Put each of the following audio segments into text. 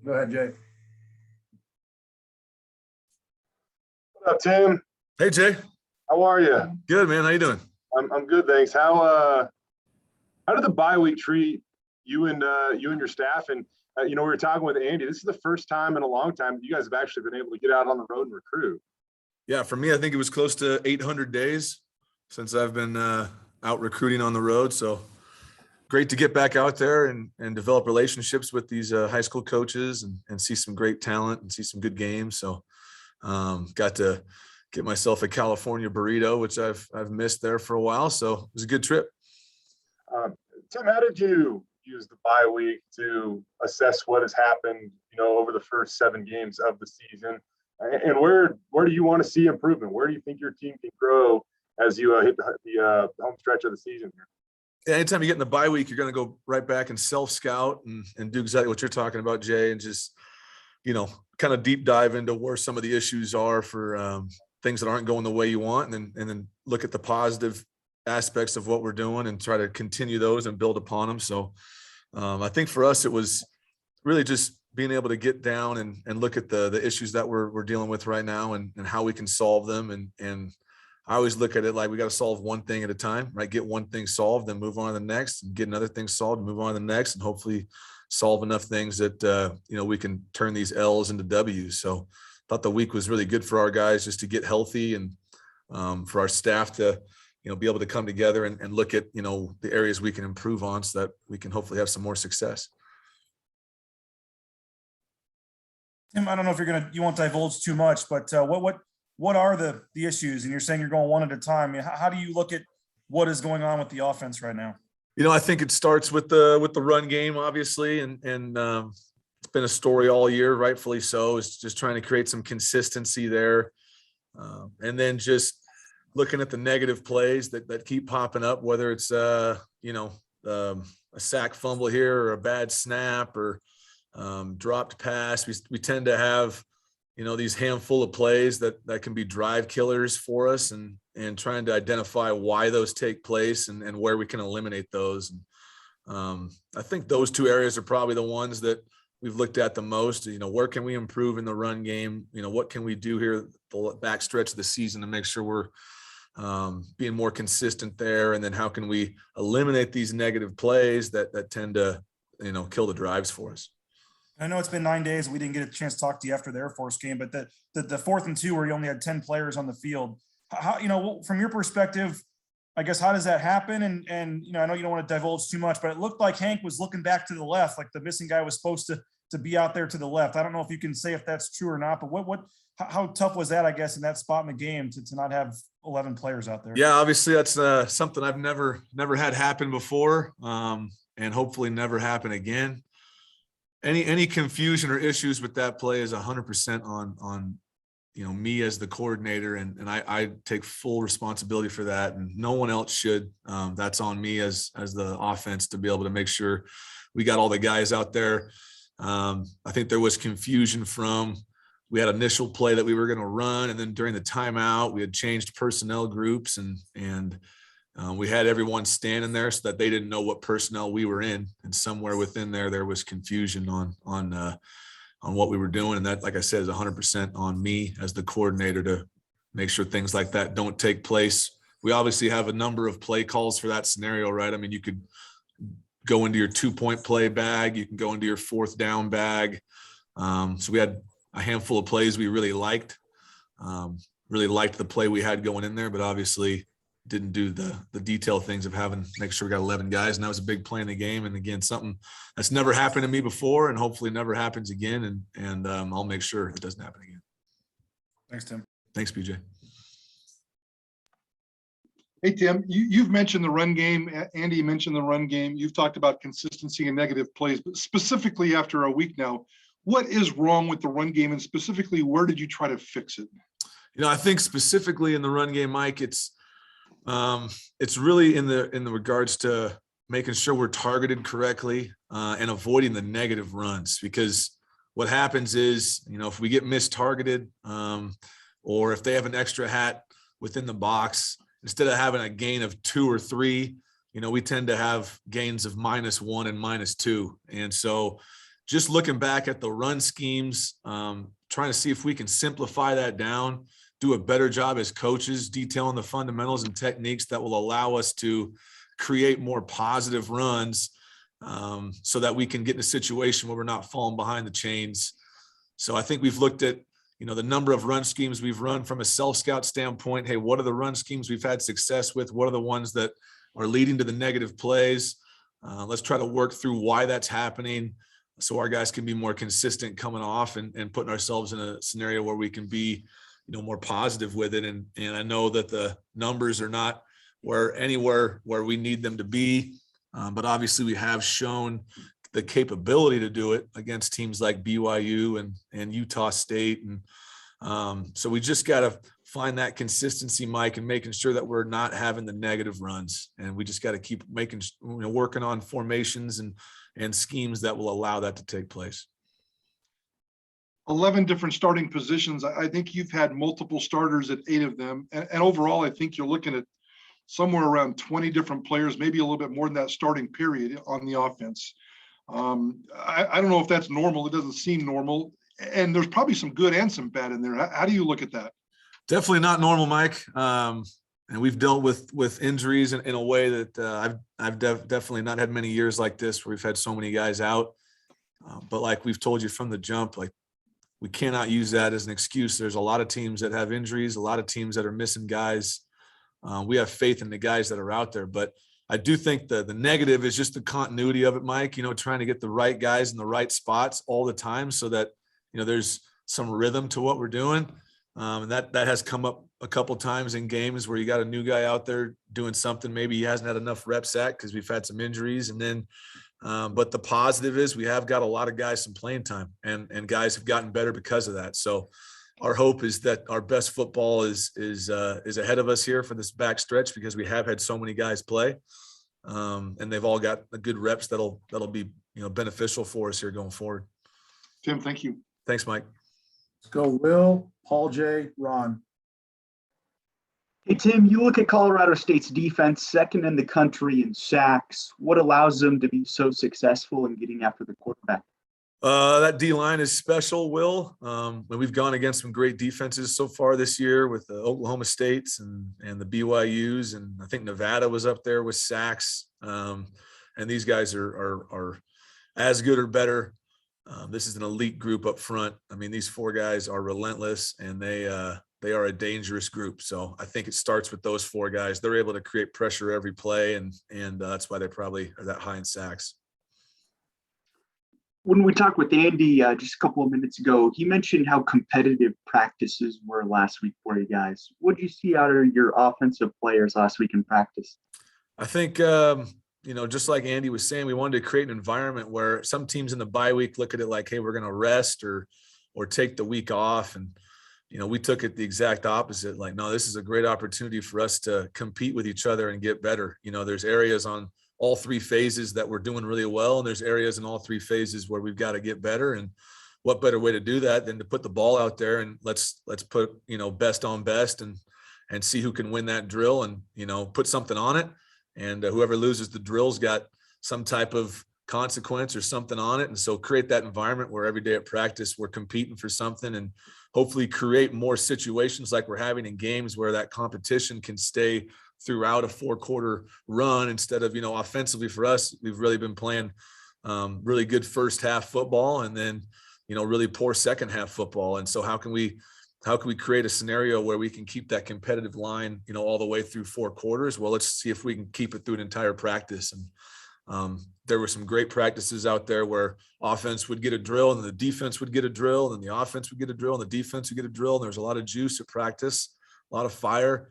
Go ahead, Jay. What up, Tim? Hey, Jay. How are you? Good, man. How you doing? I'm good, thanks. How did the bye week treat you and your staff? And we were talking with Andy. This is the first time in a long time that you guys have actually been able to get out on the road and recruit. Yeah, for me, I think it was close to 800 days since I've been out recruiting on the road. So great to get back out there and develop relationships with these high school coaches and see some great talent and see some good games. So got to get myself a California burrito, which I've missed there for a while. So it was a good trip. Tim, how did you use the bye week to assess what has happened, over the first 7 games of the season? And where do you want to see improvement? Where do you think your team can grow as you hit the home stretch of the season here? Yeah, anytime you get in the bye week, you're going to go right back and self-scout and do exactly what you're talking about, Jay, and just, kind of deep dive into where some of the issues are for things that aren't going the way you want, and then look at the positive aspects of what we're doing and try to continue those and build upon them. So I think for us, it was really just being able to get down and look at the issues that we're dealing with right now and how we can solve them. And I always look at it like we got to solve one thing at a time, right? Get one thing solved, then move on to the next, and get another thing solved, and move on to the next, and hopefully solve enough things that, we can turn these L's into W's. So I thought the week was really good for our guys just to get healthy and for our staff to, be able to come together and look at, the areas we can improve on so that we can hopefully have some more success. Tim, I don't know if you won't divulge too much, but what are the issues? And you're saying you're going one at a time. I mean, how do you look at what is going on with the offense right now? I think it starts with the run game, obviously, and it's been a story all year, rightfully so. It's just trying to create some consistency there, and then just looking at the negative plays that keep popping up, whether it's a sack fumble here or a bad snap or dropped pass. We tend to have these handful of plays that can be drive killers for us, and trying to identify why those take place and where we can eliminate those. And I think those 2 areas are probably the ones that we've looked at the most. Where can we improve in the run game? What can we do here the back stretch of the season to make sure we're being more consistent there? And then how can we eliminate these negative plays that tend to, kill the drives for us? I know it's been 9 days. We didn't get a chance to talk to you after the Air Force game, but the 4th and 2 where you only had 10 players on the field, how, from your perspective, I guess, how does that happen? And I know you don't want to divulge too much, but it looked like Hank was looking back to the left, like the missing guy was supposed to be out there to the left. I don't know if you can say if that's true or not, but how tough was that, I guess, in that spot in the game to not have 11 players out there? Yeah, obviously that's something I've never had happen before, and hopefully never happen again. Any confusion or issues with that play is 100% on me as the coordinator, and I take full responsibility for that, and no one else should. That's on me as the offense to be able to make sure we got all the guys out there. I think there was confusion we had initial play that we were going to run, and then during the timeout we had changed personnel groups, and we had everyone standing there so that they didn't know what personnel we were in, and somewhere within there was confusion on what we were doing. And that, like I said, is 100% on me as the coordinator to make sure things like that don't take place. We obviously have a number of play calls for that scenario, right? I mean, you could go into your 2-point play bag, you can go into your 4th down bag. So we had a handful of plays we really liked the play we had going in there, but obviously didn't do the detailed things of make sure we got 11 guys. And that was a big play in the game. And again, something that's never happened to me before, and hopefully never happens again. And I'll make sure it doesn't happen again. Thanks, Tim. Thanks, BJ. Hey, Tim, you've mentioned the run game. Andy mentioned the run game. You've talked about consistency and negative plays, but specifically after a week now, what is wrong with the run game, and specifically where did you try to fix it? I think specifically in the run game, Mike, it's really in the regards to making sure we're targeted correctly and avoiding the negative runs, because what happens is, if we get mistargeted or if they have an extra hat within the box, instead of having a gain of 2 or 3, we tend to have gains of -1 and -2. And so just looking back at the run schemes, trying to see if we can simplify that down, do a better job as coaches, detailing the fundamentals and techniques that will allow us to create more positive runs, so that we can get in a situation where we're not falling behind the chains. So I think we've looked at, the number of run schemes we've run from a self-scout standpoint. Hey, what are the run schemes we've had success with? What are the ones that are leading to the negative plays? Let's try to work through why that's happening, so our guys can be more consistent coming off and putting ourselves in a scenario where we can be, more positive with it. And I know that the numbers are not anywhere where we need them to be. But obviously we have shown the capability to do it against teams like BYU and Utah State. And so we just got to find that consistency, Mike, and making sure that we're not having the negative runs. And we just got to keep working on formations and schemes that will allow that to take place. 11 different starting positions. I think you've had multiple starters at 8 of them. And overall, I think you're looking at somewhere around 20 different players, maybe a little bit more than that starting period on the offense. I don't know if that's normal. It doesn't seem normal. And there's probably some good and some bad in there. How do you look at that? Definitely not normal, Mike. And we've dealt with injuries in a way that I've definitely not had many years like this where we've had so many guys out. But like we've told you from the jump, like we cannot use that as an excuse. There's a lot of teams that have injuries, a lot of teams that are missing guys. We have faith in the guys that are out there, but I do think the negative is just the continuity of it, Mike, trying to get the right guys in the right spots all the time so that, there's some rhythm to what we're doing. And that has come up a couple times in games where you got a new guy out there doing something maybe he hasn't had enough reps at because we've had some injuries. And then, but the positive is we have got a lot of guys some playing time and guys have gotten better because of that. So our hope is that our best football is ahead of us here for this back stretch because we have had so many guys play, and they've all got the good reps that'll be beneficial for us here going forward. Tim, thank you. Thanks, Mike. Let's go Will, Paul J, Ron. Hey, Tim, you look at Colorado State's defense, second in the country in sacks. What allows them to be so successful in getting after the quarterback? That D-line is special, Will. And we've gone against some great defenses so far this year with the Oklahoma States and the BYUs, and I think Nevada was up there with sacks. And these guys are as good or better. This is an elite group up front. I mean, these 4 guys are relentless, and they are a dangerous group. So I think it starts with those 4 guys. They're able to create pressure every play, and that's why they probably are that high in sacks. When we talked with Andy just a couple of minutes ago, he mentioned how competitive practices were last week for you guys. What did you see out of your offensive players last week in practice? I think, just like Andy was saying, we wanted to create an environment where some teams in the bye week look at it like, hey, we're going to rest or take the week off. And, we took it the exact opposite. Like, no, this is a great opportunity for us to compete with each other and get better. There's areas on all 3 phases that we're doing really well. And there's areas in all 3 phases where we've got to get better. And what better way to do that than to put the ball out there and let's put, best on best and see who can win that drill and, put something on it. And whoever loses the drill's got some type of consequence or something on it. And so create that environment where every day at practice, we're competing for something and hopefully create more situations like we're having in games where that competition can stay throughout a 4-quarter run instead of, offensively for us, we've really been playing really good first half football and then, really poor second half football. And so how can we create a scenario where we can keep that competitive line, all the way through 4 quarters? Well, let's see if we can keep it through an entire practice. And there were some great practices out there where offense would get a drill and the defense would get a drill and the offense would get a drill and the defense would get a drill. And there's a lot of juice at practice, a lot of fire.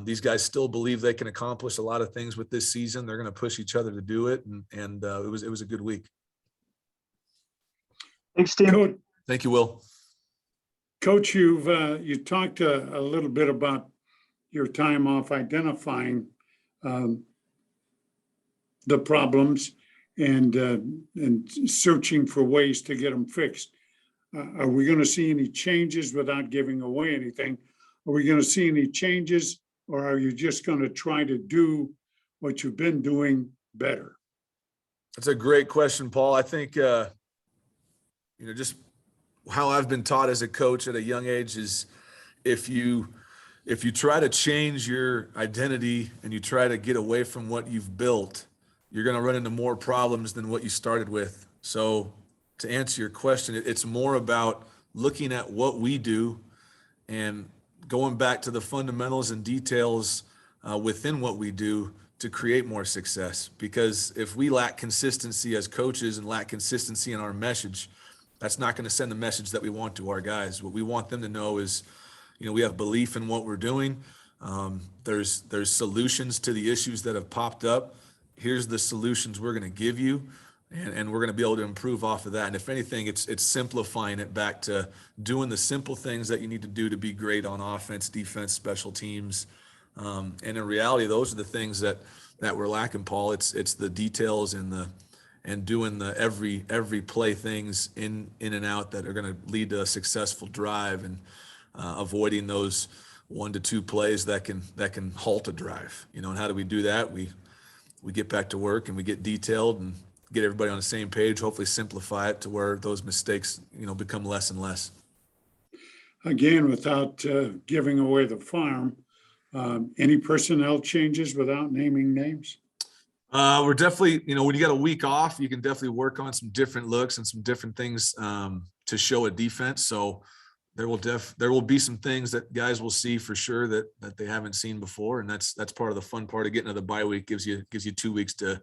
These guys still believe they can accomplish a lot of things with this season. They're going to push each other to do it. And it was a good week. Thanks, Tim. Thank you, Will. Coach, you talked a little bit about your time off identifying the problems and searching for ways to get them fixed. Are we going to see any changes without giving away anything? Are we going to see any changes, or are you just going to try to do what you've been doing better? That's a great question, Paul. I think just how I've been taught as a coach at a young age is if you try to change your identity and you try to get away from what you've built, you're going to run into more problems than what you started with. So to answer your question, it's more about looking at what we do and going back to the fundamentals and details within what we do to create more success. Because if we lack consistency as coaches and lack consistency in our message, that's not going to send the message that we want to our guys. What we want them to know is, we have belief in what we're doing. There's solutions to the issues that have popped up. Here's the solutions we're going to give you, and we're going to be able to improve off of that. And if anything, it's simplifying it back to doing the simple things that you need to do to be great on offense, defense, special teams. And in reality, those are the things that we're lacking, Paul. It's the details and doing the every play things in and out that are going to lead to a successful drive, and avoiding those 1 to 2 plays that can halt a drive. And how do we do that? We get back to work and we get detailed and get everybody on the same page, hopefully simplify it to where those mistakes, become less and less. Again, without giving away the farm, any personnel changes without naming names? We're definitely, when you got a week off, you can definitely work on some different looks and some different things to show a defense. So there will be some things that guys will see for sure that they haven't seen before, and that's part of the fun part of getting to the bye week. Gives you 2 weeks to,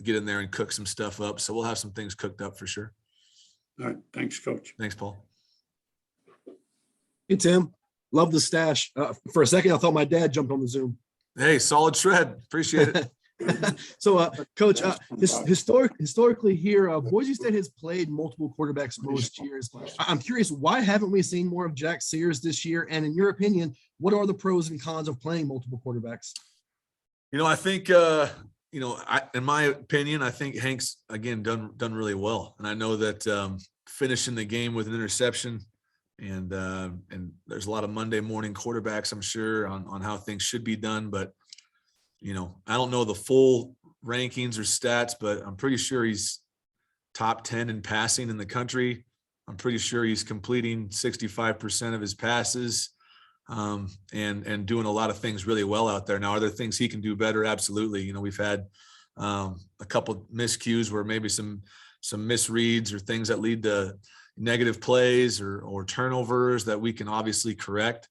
get in there and cook some stuff up. So we'll have some things cooked up for sure. All right, thanks, Coach. Thanks, Paul. Hey, Tim. Love the stash. For a second, I thought my dad jumped on the Zoom. Hey, solid shred. Appreciate it. So, Coach, historically here, Boise State has played multiple quarterbacks most years. I'm curious, why haven't we seen more of Jack Sears this year? And in your opinion, what are the pros and cons of playing multiple quarterbacks? I think, in my opinion, I think Hank's, again, done really well. And I know that finishing the game with an interception, and there's a lot of Monday morning quarterbacks, I'm sure, on how things should be done. But, I don't know the full rankings or stats, but I'm pretty sure he's top 10 in passing in the country. I'm pretty sure he's completing 65% of his passes, and doing a lot of things really well out there. Now, are there things he can do better? Absolutely. We've had a couple miscues where maybe some misreads or things that lead to negative plays or turnovers that we can obviously correct.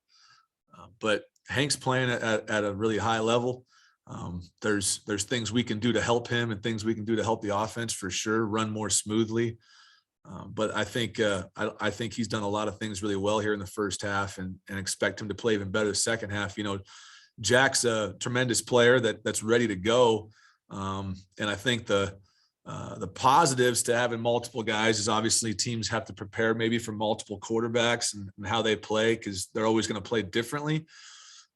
But Hank's playing at a really high level. There's things we can do to help him and things we can do to help the offense for sure run more smoothly. But I think he's done a lot of things really well here in the first half, and expect him to play even better the second half. Jack's a tremendous player that's ready to go. And I think the positives to having multiple guys is obviously teams have to prepare maybe for multiple quarterbacks and how they play, because they're always going to play differently.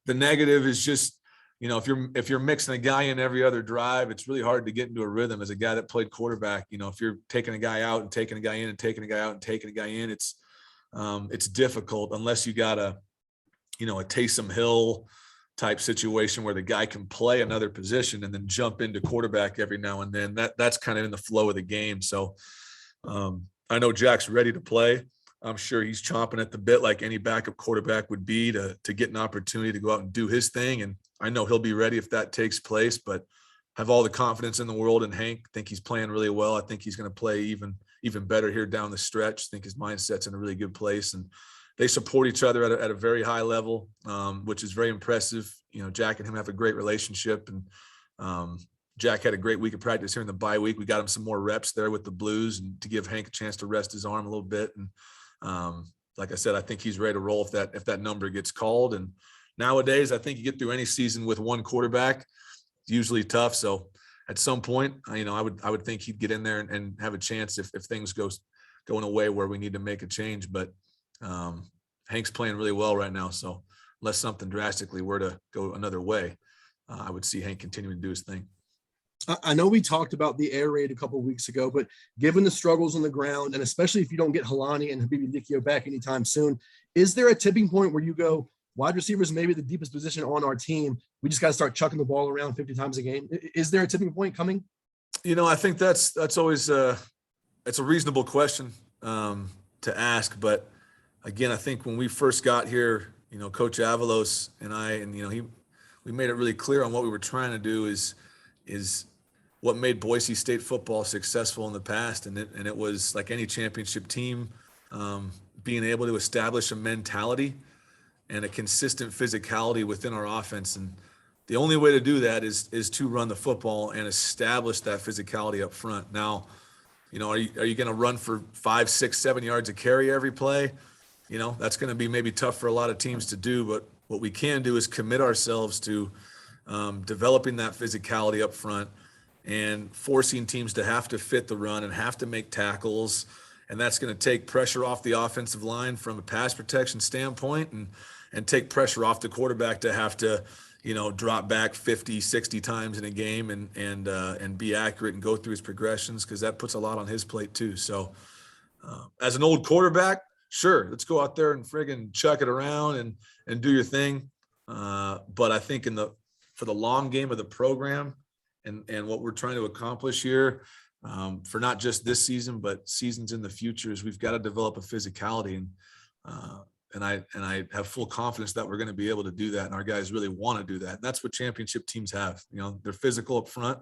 The negative is just, if you're mixing a guy in every other drive, it's really hard to get into a rhythm as a guy that played quarterback. If you're taking a guy out and taking a guy in and taking a guy out and taking a guy in, it's difficult unless you got a Taysom Hill type situation where the guy can play another position and then jump into quarterback every now and then. That's kind of in the flow of the game. So I know Jack's ready to play. I'm sure he's chomping at the bit like any backup quarterback would be to get an opportunity to go out and do his thing. And I know he'll be ready if that takes place, but have all the confidence in the world in Hank. I think he's playing really well. I think he's going to play even better here down the stretch. I think his mindset's in a really good place, and they support each other at a very high level, which is very impressive. Jack and him have a great relationship, and Jack had a great week of practice here in the bye week. We got him some more reps there with the Blues, and to give Hank a chance to rest his arm a little bit. And like I said, I think he's ready to roll if that number gets called. And nowadays, I think you get through any season with one quarterback, it's usually tough. So at some point, I would think he'd get in there and have a chance if things go in a way where we need to make a change. But Hank's playing really well right now. So unless something drastically were to go another way, I would see Hank continuing to do his thing. I know we talked about the air raid a couple of weeks ago, but given the struggles on the ground, and especially if you don't get Helani and Habibi Dikio back anytime soon, is there a tipping point where you go, wide receivers maybe the deepest position on our team, we just got to start chucking the ball around 50 times a game? Is there a tipping point coming? I think that's always it's a reasonable question to ask, but again, I think when we first got here, you know, Coach Avalos and I, and you know, we made it really clear on what we were trying to do is what made Boise State football successful in the past, and it was like any championship team, being able to establish a mentality and a consistent physicality within our offense. And the only way to do that is to run the football and establish that physicality up front. Now, you know, are you going to run for 5, 6, 7 yards of carry every play? You know, that's going to be maybe tough for a lot of teams to do, but what we can do is commit ourselves to developing that physicality up front and forcing teams to have to fit the run and have to make tackles. And that's going to take pressure off the offensive line from a pass protection standpoint and take pressure off the quarterback to have to, you know, drop back 50, 60 times in a game and be accurate and go through his progressions, because that puts a lot on his plate too. So as an old quarterback, sure, let's go out there and friggin' chuck it around and do your thing. But I think for the long game of the program and what we're trying to accomplish here, for not just this season, but seasons in the future, is we've got to develop a physicality. And I have full confidence that we're going to be able to do that. And our guys really want to do that. And that's what championship teams have. You know, they're physical up front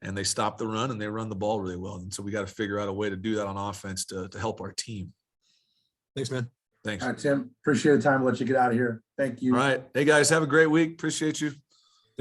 and they stop the run and they run the ball really well. And so we got to figure out a way to do that on offense to help our team. Thanks, man. Thanks. All right, Tim, appreciate the time. I'll let you get out of here. Thank you. All right. Hey guys, have a great week. Appreciate you.